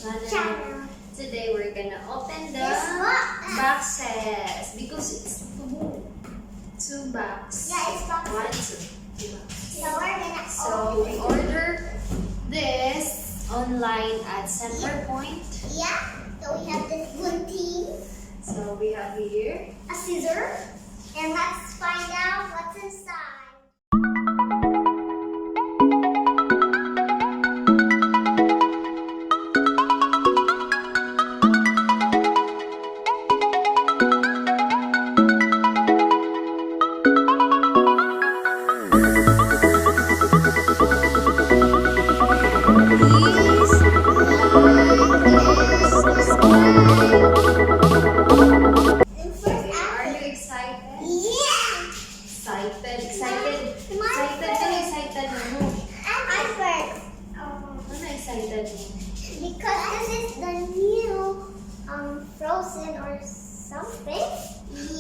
channel. Today we're gonna open the boxes because it's two boxes. Yeah, it's boxes. 1, 2 boxes. So we're gonna So we ordered this online at CENTREPOINT. Yeah. So we have this one team, So we have here a scissor, and let's find out what's inside. Because this is the new frozen or something.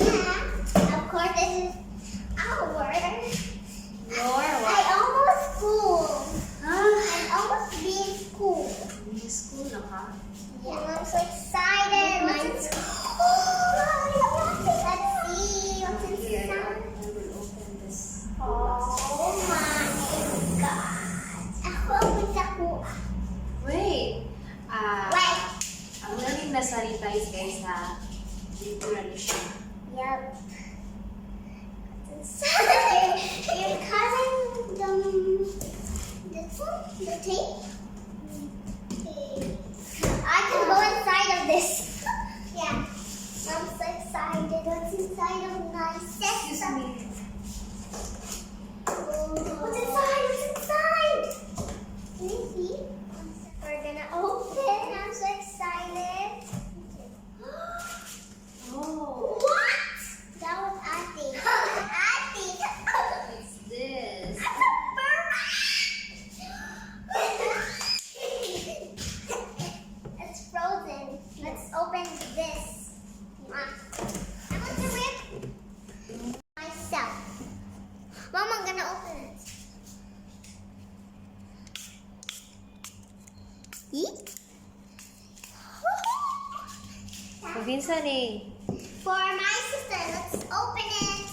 Yeah. Of course, this is our. I almost school. I'm almost being school. school na ka? Yeah, I'm so excited. Let's see what's Here, inside. I will open this. Oh my God. Ako. Wait! Wait. Ang galing na sanitize guys ha. Dito na siya. Yep. Inside. You're cutting the tape. I can go inside of this. Yeah. I'm so excited. What's inside of my system? What's inside? What's inside? Can you see? We're gonna open. I'm so excited. Oh! What? That was Ati. Ati. What's this? That's a bird. It's frozen. Let's open this. I want to rip myself. Mom, I'm gonna open it. Eat. Pagkinsan eh. For my sister, let's open it.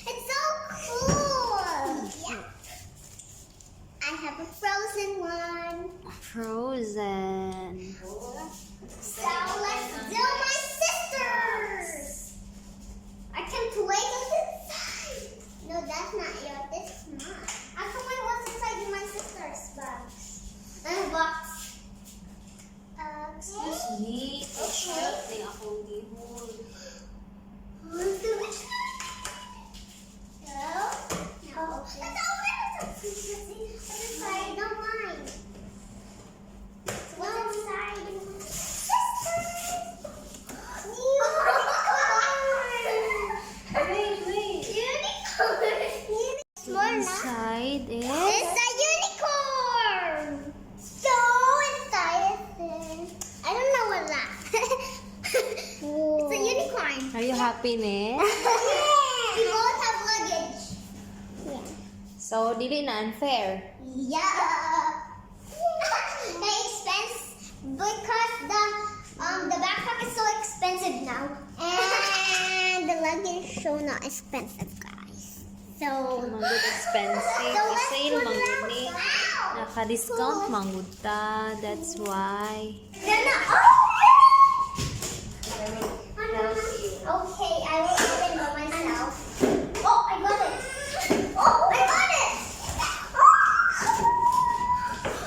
It's so cool. Yeah. I have a frozen one. Frozen. So let's do my sisters. I can't wait what's inside. No, that's not yours. This is mine. I can't wait what's inside my sister's box. Box. Excuse me. T-shirt na akong gihon. Let's do it. No. Let's open it. Let's see what's inside. Don't mind. What's inside my sisters? Wait. Unicorn. Small na. Inside is... It's a unicorn! So excited! I don't know what that. It's a unicorn. Are you happy, ne? We both have luggage. Yeah. So, dili na unfair. Yeah. The expense because the backpack is so expensive now, and the luggage so not expensive, guys. So. Manggod expensive. Sale manggod ni. Naka-discount manggod ta. That's why. Okay, I will open by myself. Oh, I got it. Oh, I got it.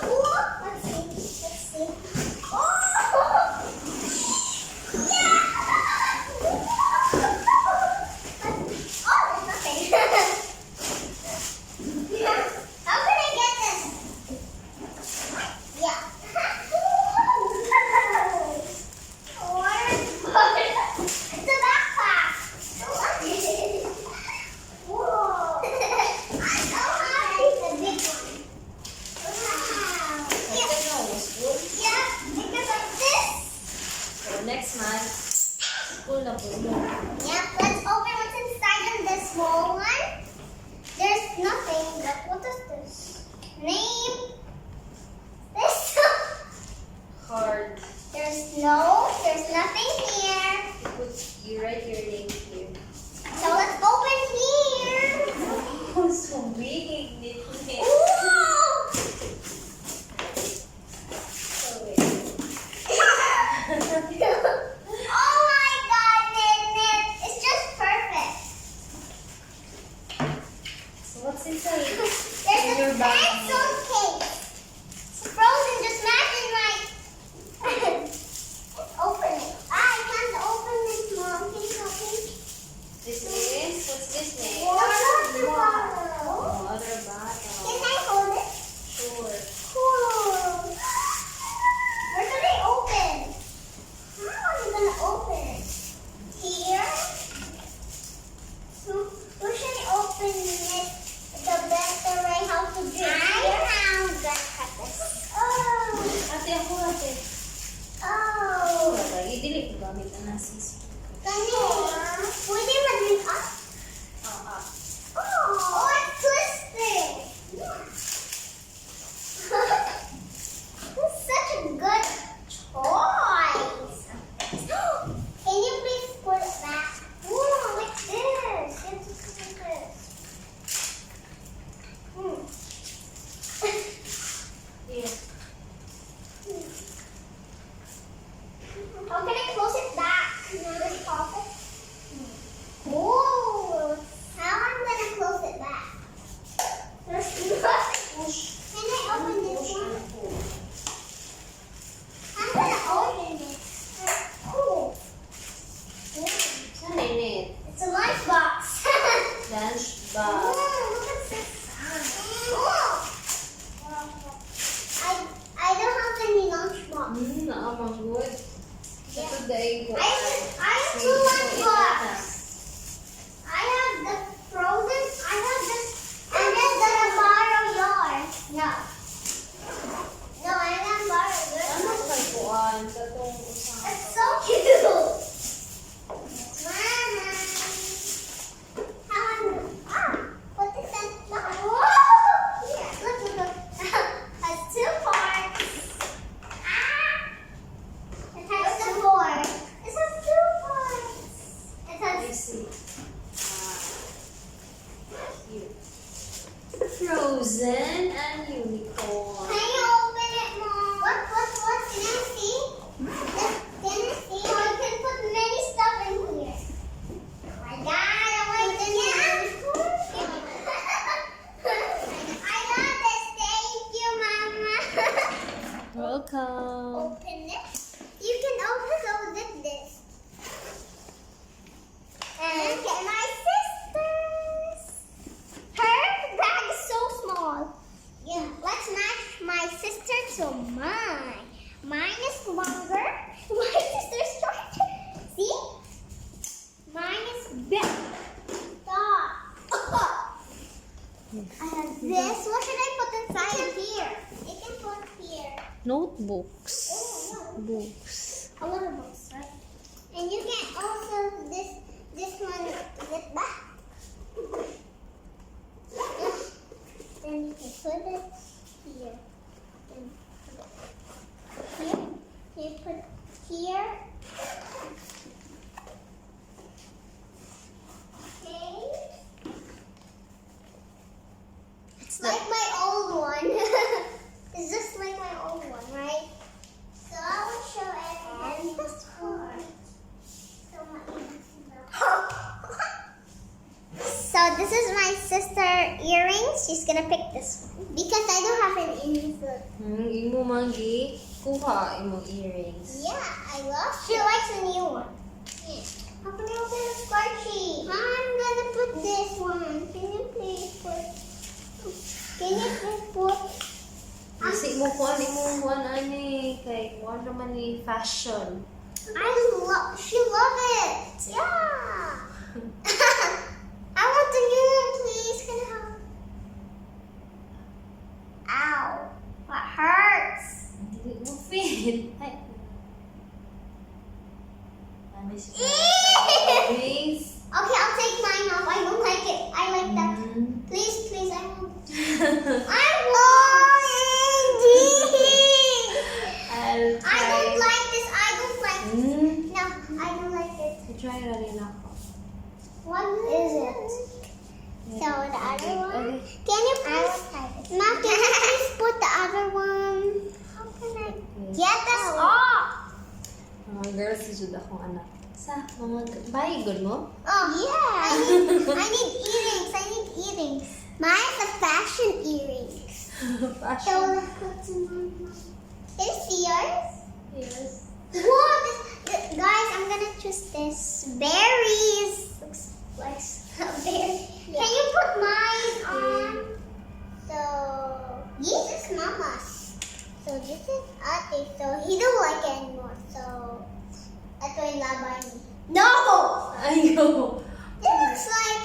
Oh. Let's see. Oh. Yeah. Oh, there's nothing. Yeah. How can I get this? Yeah. What's inside? There's In a your bag. pencil case. It's frozen, just imagine like let's open it. I can't open this, Mom. Can you help me? This is, what's this name? Water bottle. Water bottle. Can I hold it? Sure. Cool. Where do they open? How are you gonna open it? Here? Where should I open it? The better way how to do it. I found the cutters. Oh. Ate, ako ate. Oh. Lagi, dili ko gamit na sis. Ganun. Pwede mag-drink up? Oh, it's twisted. Yeah. This is such a good choice. Can you please put it back? Ooh, like this. It's like this. Yeah. How can I close it back? You know this pocket? Ooh. How I'm gonna close it back? There's Push. Can I open this Push one? and pull. I'm gonna open it. Cool. Saan init? It's a lunchbox. Lunch Oh, bag. look at this. Oh. I don't have any lunchbox. Naamang good. Yeah. Today ko. I have two lunchbox. I have the frozen. I have this, and then gonna borrow yours. No. No, I'm gonna borrow yours. Ano kay kuan? Katong usang. It's so cute. Mama. What is that? Whoa! Yeah, look. Has two parts. It has two parts. It has two parts. It I has. see. Here. Frozen and unicorn. Can you open it, Mom? What? Can I see? Can I see? Oh, you can put many stuff in here. Oh my God, I want to I love this. Thank you, Mama. Welcome. Open it. You can open this. And look at my sisters. Her bag is so small. Yeah, let's match my sister to mine. Mine is longer. My sister's shorter. See? Mine is big. Stop. I have this. What should I put inside here? You can put here. Notebooks. Oh, no. Books. A lot of books, right? And you can also this one zip back. Then you can put it here. Then put it here. You put it here. Okay. It's like my old one. It's just like my old one, right? So I will show everyone this part. So this is my sister earrings. She's gonna pick this one because I don't have an earrings. Imo manggi kuha imo earrings. Yeah, I love. She likes a new one. Yeah. How can I open a squishy? I'm gonna put this one. Can you please put? Can you please put? Kasi mo kuan imo kuan ani kay kuan naman ni fashion. She love it. Yeah. I want the new one, please. Can I have? Ow. That hurts. Dili mo fit. Ay. Ano si earrings? Okay, I'll take mine off. I don't like it. I like that. Please, I want. I want it. I don't like this. I don't like this. No, I don't like it. Try rin ako. What is it? So the other one. Can you please? Ma, can you please put the other one? How can I get this off? Mga girls, isud akong anak. Sa mga bahay good mo? Oh yeah. I need earrings. Mine's a fashion earrings. So Fashion. let's go to mine. Can you see yours? Yes. Whoa, guys, I'm gonna choose this. Berries. Looks like a berry. Can you put mine on? So, this is Mama's. So, this is Ate. So, he don't like it anymore. So, ito yung laban niya. No! Ayaw. It looks like,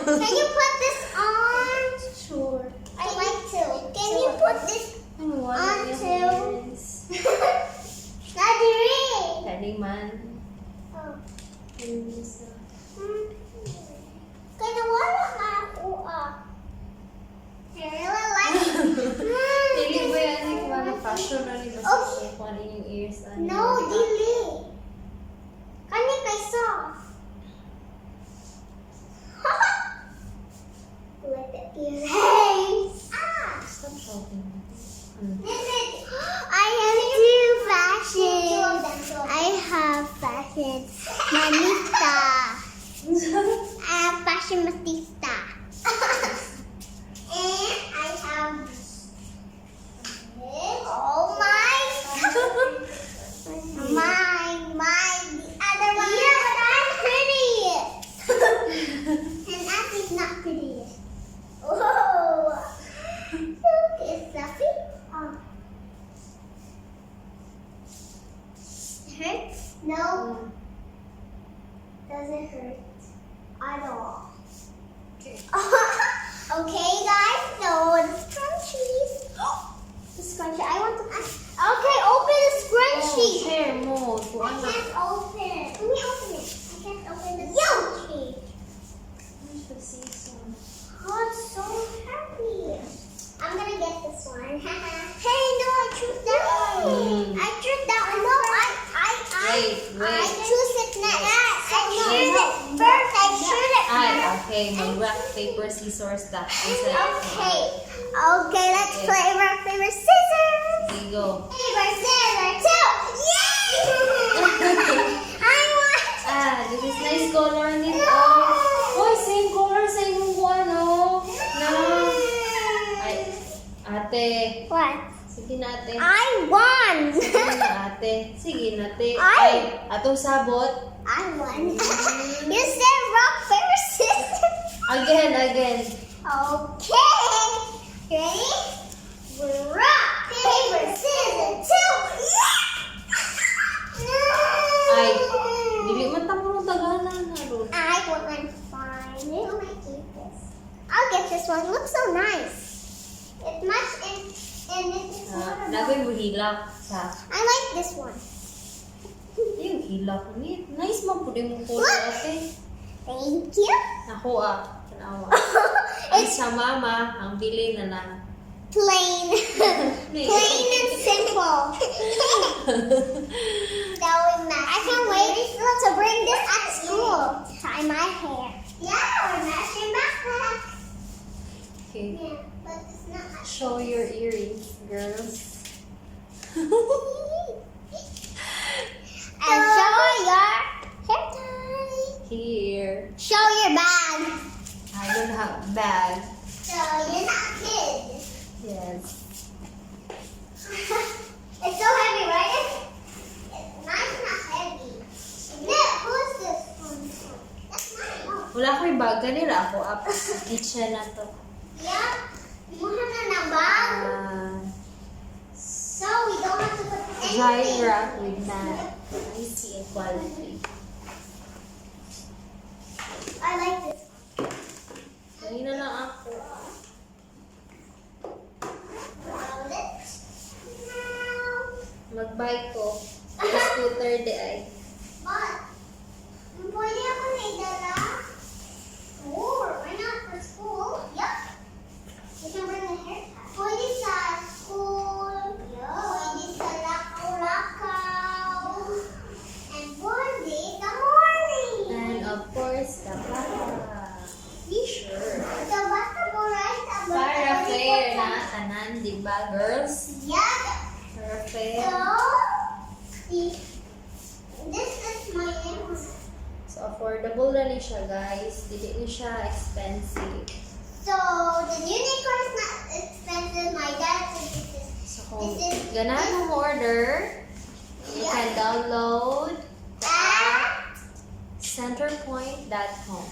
can you put this on? Sure. I like to. Can you put this Ano on wala too? yes. Daddy Ray? Daddy man. Oh. Yes. Kaya wala nga ako I really like Dili ba yan yung mga fashion na ni basta Okay. kung ano yung ears ano? No, dili. Kani kay soft. With the earrings. Stop shouting. I have two fashions. I have fashion manista. I have fashion matista. And I have this. Oh my. Mine. The other one. Yeah, but I'm pretty. And Ashley's not pretty. Whoa. Look, it's fluffy. Oh. It hurts? No. Doesn't hurt at all. Okay. Okay, guys. So the scrunchies. The scrunchie. I want to. Okay, open the scrunchie. Share mo. Kung I ano. can't open. Let me open it. I can't open the scrunchie. Where's the season? Oh, it's so heavy. I'm gonna get this one. Hey, no, I choose that one. I choose that one. No, I choose it next. I choose it first. I choose it Ay, okay. Mag-rock, paper, scissors, that. Okay. Okay, let's play rock, paper, scissors. There you go. Paper, scissors, two. Yay! I won. This is nice color nito. Oh, same color sa imong buwan, oh. Na. Ay, ate. What? Sige na, ate. I won. Sige na, ate. Sige na, ate. Ay. Ay, atong sabot. I won. You said rock, paper, scissors. Again. Okay. Ready? Rock, paper, scissors, two. Ay, dili man tamo ng tagalan na ron. I won. Fine. You might keep this. I'll get this one. Looks so nice. It's much and it's Nagay mo hilak sa. I like this one. Yung hilak ni. Nice man po din mo color, ate. Thank you. Ako tanawa. Ay sa mama, ang bili na lang. Plain. Plain and simple. That would match. I can't wait to bring this at school. Tie my hair. Yeah, we're matching backpack. Okay. Yeah, but it's not. Show your earrings, girls. And show your hair tie. Here. Show your bag. I don't have bag. So you're not a kid. Yes. It's so heavy, right? Mine's not heavy. Look, who's this one? That's mine. Oh. Wala ko yung bag. Kanila ako up sa kitchen na to. Yeah. Muna na ng bag. So we don't have to put Dry anything. wrap with that. Nice and quality. I like this. Kanina lang ako. Roll it. Now. Mag-bike ko. Sa scooter di ay. But, pwede ako na idala. Or, why not for school? Yup. We can bring a haircut. Pwede sa school. Pwede sa lakaw-lakaw. And pwede sa morning. And of course, the bata. T-shirt. So, basta po, right? Para fair na tanan, di ba, girls? Yeah. Para fair. So, this is my name. So, affordable na ni siya, guys. Dili ni siya expensive. So the unicorn is not expensive. My dad said this is. So kung ganahan mo order, you can download At centerpoint.com.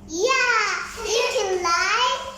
yeah, you can like,